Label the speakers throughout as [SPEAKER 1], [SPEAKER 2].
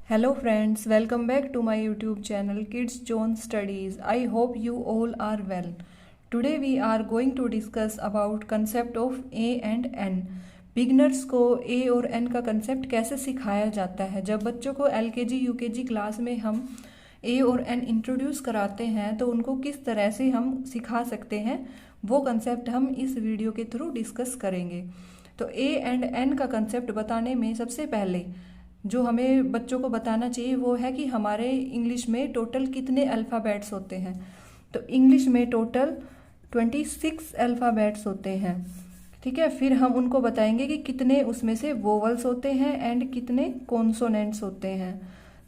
[SPEAKER 1] Hello friends, welcome back to my YouTube channel Kids Zone Studies. I hope you all are well. Today we are going to discuss about concept of A and N. Beginners को A और N का concept कैसे सिखाया जाता है। जब बच्चों को LKG UKG क्लास में हम A और N इंट्रोड्यूस कराते हैं तो उनको किस तरह से हम सिखा सकते हैं, वो कंसेप्ट हम इस वीडियो के थ्रू डिस्कस करेंगे। तो A एंड N का कंसेप्ट बताने में सबसे पहले जो हमें बच्चों को बताना चाहिए वो है कि हमारे इंग्लिश में टोटल कितने अल्फ़ाबेट्स होते हैं। तो इंग्लिश में टोटल 26 अल्फ़ाबेट्स होते हैं, ठीक है। फिर हम उनको बताएंगे कि कितने उसमें से वोवल्स होते हैं एंड कितने कॉन्सोनेंट्स होते हैं।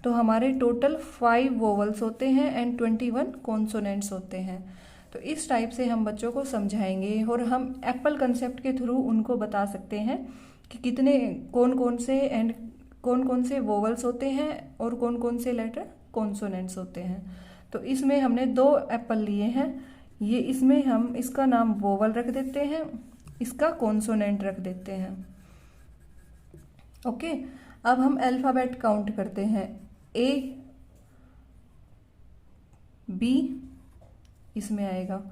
[SPEAKER 1] तो हमारे टोटल 5 वोवल्स होते हैं एंड 21 कॉन्सोनेंट्स होते हैं। तो इस टाइप से हम बच्चों को समझाएंगे और हम एप्पल कंसेप्ट के थ्रू उनको बता सकते हैं कि कितने कौन कौन से वोवल्स होते हैं और कौन कौन से लेटर कॉन्सोनेंट्स होते हैं। तो इसमें हमने 2 एप्पल लिए हैं। ये इसमें हम इसका नाम वोवल रख देते हैं, इसका कॉन्सोनेंट रख देते हैं। ओके, अब हम अल्फ़ाबेट काउंट करते हैं। A, B इसमें आएगा,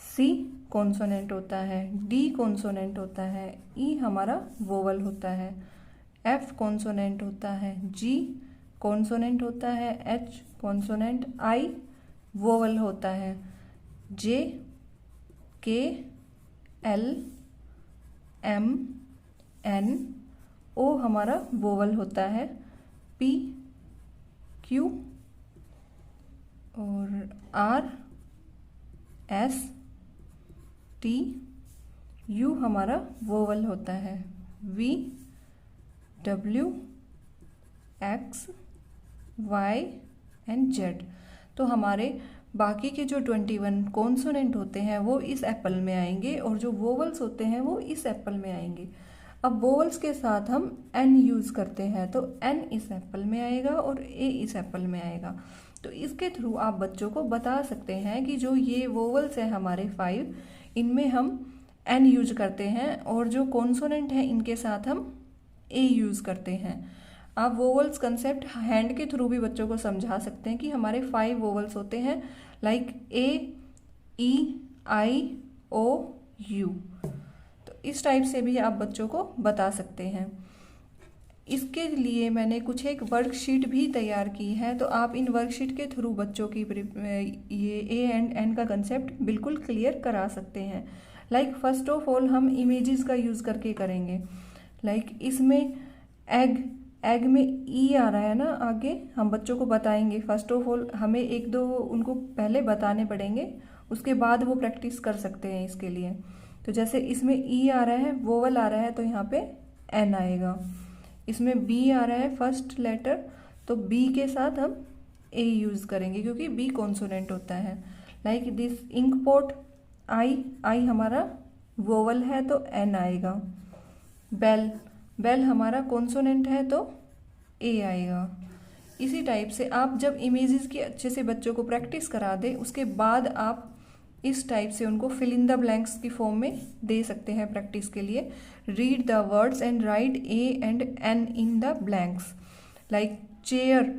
[SPEAKER 1] C कॉन्सोनेंट होता है, D कॉन्सोनेंट होता है, E हमारा वोवल होता है, F कॉन्सोनेंट होता है, G कॉन्सोनेंट होता है, H कॉन्सोनेंट, I वोवल होता है, J, K, L, M, N, O हमारा वोवल होता है, P, Q और R, S, T, U हमारा वोवल होता है, V, W, X, Y and Z। तो हमारे बाकी के जो 21 कॉन्सोनेंट होते हैं वो इस एप्पल में आएंगे और जो वोवल्स होते हैं वो इस एप्पल में आएंगे। अब वोवल्स के साथ हम N यूज़ करते हैं तो N इस एप्पल में आएगा और A इस एप्पल में आएगा। तो इसके थ्रू आप बच्चों को बता सकते हैं कि जो ये वोवल्स हैं हमारे 5, इनमें हम N यूज करते हैं और जो कॉन्सोनेंट हैं इनके साथ हम A यूज़ करते हैं। आप वोवल्स कंसेप्ट हैंड के थ्रू भी बच्चों को समझा सकते हैं कि हमारे 5 वोवल्स होते हैं, like A, E, I, O, U। तो इस टाइप से भी आप बच्चों को बता सकते हैं। इसके लिए मैंने कुछ एक वर्कशीट भी तैयार की है, तो आप इन वर्कशीट के थ्रू बच्चों की ये A एंड N का कंसेप्ट बिल्कुल क्लियर करा सकते हैं। लाइक फर्स्ट ऑफ ऑल हम इमेजेस का यूज़ करके करेंगे। लाइक इसमें एग में ई आ रहा है ना, आगे हम बच्चों को बताएंगे। फर्स्ट ऑफ ऑल हमें 1-2 उनको पहले बताने पड़ेंगे, उसके बाद वो प्रैक्टिस कर सकते हैं इसके लिए। तो जैसे इसमें ई आ रहा है, वोवल आ रहा है, तो यहाँ पे एन आएगा। इसमें बी आ रहा है फर्स्ट लेटर, तो बी के साथ हम ए यूज़ करेंगे क्योंकि बी कॉन्सोनेंट होता है। लाइक दिस इंक पॉट, आई हमारा वोवल है तो एन आएगा। बेल हमारा कॉन्सोनेंट है तो ए आएगा। इसी टाइप से आप जब इमेजेस की अच्छे से बच्चों को प्रैक्टिस करा दें, उसके बाद आप इस टाइप से उनको फिल इन द ब्लैंक्स की फॉर्म में दे सकते हैं प्रैक्टिस के लिए। Read the words and write a and an in the blanks. Like chair,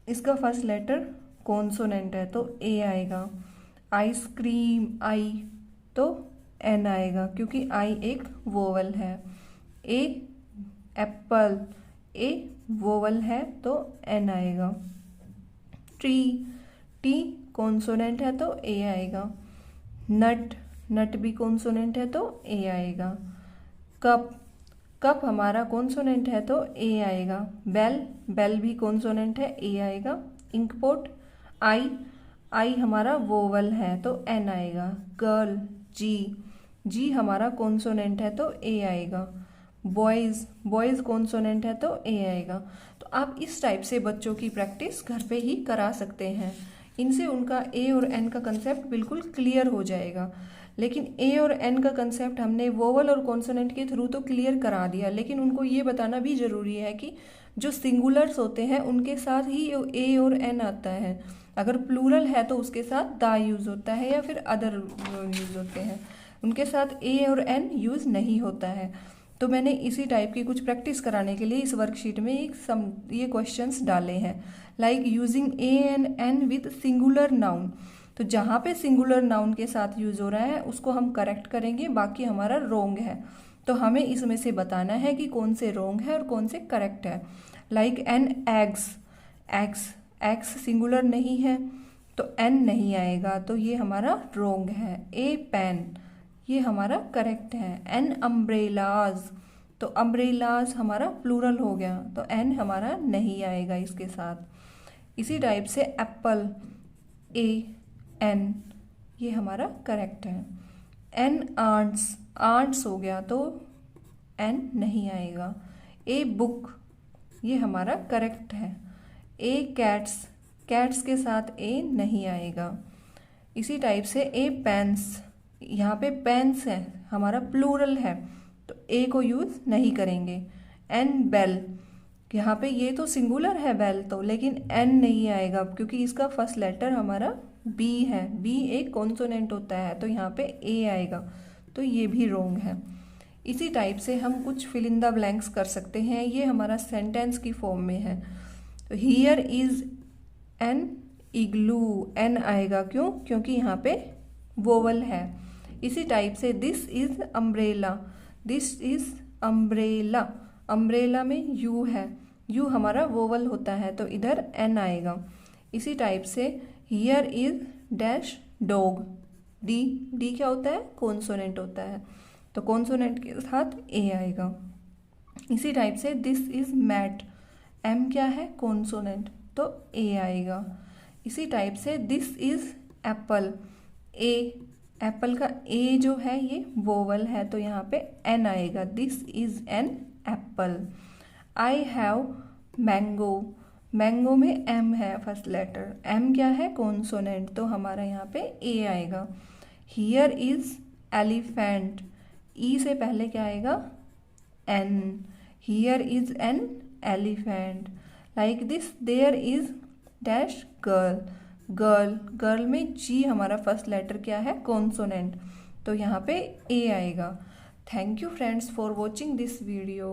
[SPEAKER 1] इसका फर्स्ट लेटर कॉन्सोनेंट है तो ए आएगा। आइसक्रीम, आई तो एन आएगा क्योंकि आई एक वोवल है। ए एप्पल, ए वोवल है तो एन आएगा। टी कॉन्सोनेंट है तो ए आएगा। नट भी कॉन्सोनेंट है तो ए आएगा। कप हमारा कॉन्सोनेंट है तो ए आएगा। बेल भी कॉन्सोनेंट है, ए आएगा। इंकपॉट, आई हमारा वोवल है तो एन आएगा। गर्ल, जी हमारा कॉन्सोनेंट है तो ए आएगा। बॉयज़ कॉन्सोनेंट है तो ए आएगा। तो आप इस टाइप से बच्चों की प्रैक्टिस घर पे ही करा सकते हैं। इनसे उनका ए और एन का कंसेप्ट बिल्कुल क्लियर हो जाएगा। लेकिन ए और एन का कंसेप्ट हमने वोवल और कॉन्सोनेंट के थ्रू तो क्लियर करा दिया, लेकिन उनको ये बताना भी ज़रूरी है कि जो सिंगुलर्स होते हैं उनके साथ ही ए और एन आता है। अगर प्लूरल है तो उसके साथ दा यूज़ होता है या फिर अदर यूज़ होते हैं, उनके साथ ए और एन यूज़ नहीं होता है। तो मैंने इसी टाइप की कुछ प्रैक्टिस कराने के लिए इस वर्कशीट में ये क्वेश्चंस डाले हैं। Like using a and an with singular noun, तो जहाँ पे सिंगुलर नाउन के साथ यूज हो रहा है उसको हम करेक्ट करेंगे, बाकी हमारा रोंग है। तो हमें इसमें से बताना है कि कौन से रोंग है और कौन से करेक्ट है। Like an eggs, eggs, eggs singular नहीं है तो एन नहीं आएगा, तो ये हमारा रोंग है। ए पेन, ये हमारा करेक्ट है। एन अम्ब्रेलाज, तो अम्ब्रेलाज हमारा प्लूरल हो गया, तो एन हमारा नहीं आएगा इसके साथ। इसी टाइप से एप्पल, ए एन, ये हमारा करेक्ट है। एन आंट्स, आंट्स हो गया तो एन नहीं आएगा। ए बुक, ये हमारा करेक्ट है। ए कैट्स, कैट्स के साथ ए नहीं आएगा। इसी टाइप से ए पेन्स, यहाँ पे पेन्स है हमारा प्लूरल है तो ए को यूज नहीं करेंगे। एन बेल, यहाँ पे ये तो सिंगुलर है बेल तो, लेकिन एन नहीं आएगा क्योंकि इसका फर्स्ट लेटर हमारा बी है, बी एक कॉन्सोनेंट होता है तो यहाँ पे ए आएगा, तो ये भी रोंग है। इसी टाइप से हम कुछ फिल इन द ब्लैंक्स कर सकते हैं, ये हमारा सेंटेंस की फॉर्म में है। तो here is an igloo, an आएगा क्यों, क्योंकि यहाँ पे वोवल है। इसी टाइप से this is umbrella, this is umbrella, umbrella में यू है, यू हमारा वोवल होता है तो इधर एन आएगा। इसी टाइप से here is dash dog, D, D क्या होता है, कॉन्सोनेंट होता है तो कॉन्सोनेंट के साथ ए आएगा। इसी टाइप से दिस इज मैट, एम क्या है, कॉन्सोनेंट तो ए आएगा। इसी टाइप से this is Apple, A, Apple का ए जो है ये वोवल है तो यहाँ पे एन आएगा, this is an apple. I have mango, mango में एम है फर्स्ट लेटर, एम क्या है, कॉन्सोनेंट तो हमारा यहाँ पे ए आएगा। हियर इज एलिफेंट, ई से पहले क्या आएगा, an, here is an elephant. Like this there is dash girl, girl, girl में जी हमारा फर्स्ट लेटर क्या है, कॉन्सोनेंट तो यहाँ पे ए आएगा। Thank you friends for watching this video.